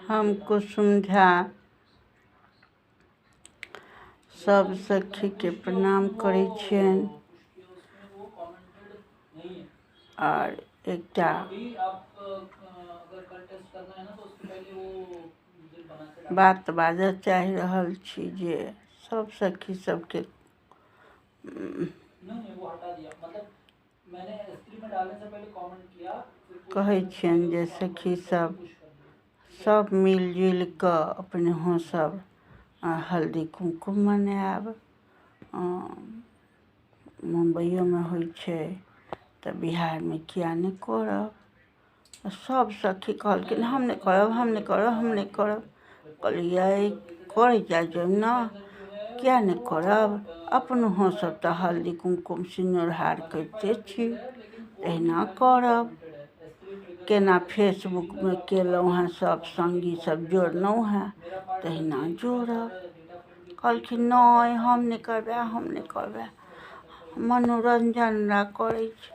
हमको समझा सब सखी के प्रणाम करै छियनि और एकटा बात बाजऽ चाहि रहल छी जे सब सखी सबके कहै छियनि जे सखी सब मिलजुलि कऽ अपनेहो सब हल्दी कुमकुम मनायब। मुम्बइयोमे होइ छै तऽ बिहारमे किया नहि करब। सब सखी कहलखिन हम नहि करब। कहलियै करै जाइयो ने, किया नहि करब। अपनहो सब तऽ हल्दी कुमकुम सिनुरहार करिते छी, तहिना करब। केना फेसबुकमे केलहुँ हेँ सब सङ्गी सब जोड़लहुँ हेँ, तहिना जोड़ब। कहलखिन नहि हम नहि करबै, मनोरञ्जन ला करै छी।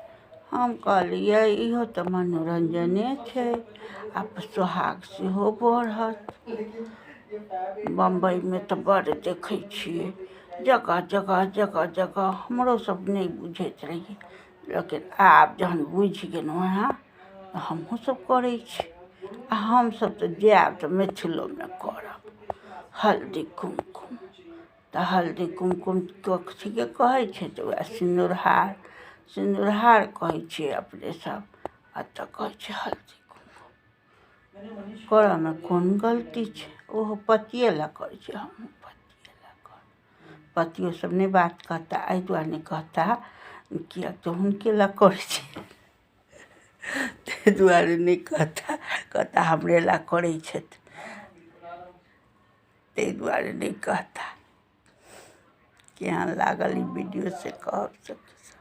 हम कहलियै इहो तऽ मनोरञ्जने छै, आ सोहाग सेहो बढ़त। बम्बइमे तऽ बड़ देखै छियै जगह जगह हमरो सब नहि बुझैत रहियै, लेकिन आब जहन बुझि गेलहुँ हेँ तऽ हमहूँ सब करै छी। आ हमसब तऽ जायब तऽ मिथिलोमे करब हल्दी कुमकुम। तऽ हल्दी कुमकुम कथीके कहै छै तऽ वएह सिनुरहार कहै छियै अपने सब, एतऽ कहै छै हल्दी कुमकुम। करऽमे कोन गलती छै, ओहो पतिये लए करै छै, हमहूँ पतिये लए करब। पतियो सब नहि बात कहता, एहि दुआरे नहि कहता किएक तऽ हुनके लए करै छी, ताहि दुआरे नहि कहता हमरे लए करै छथि, ताहि दुआरे नहि कहता। केहन लागल ई वीडियो से कहब सखी सब।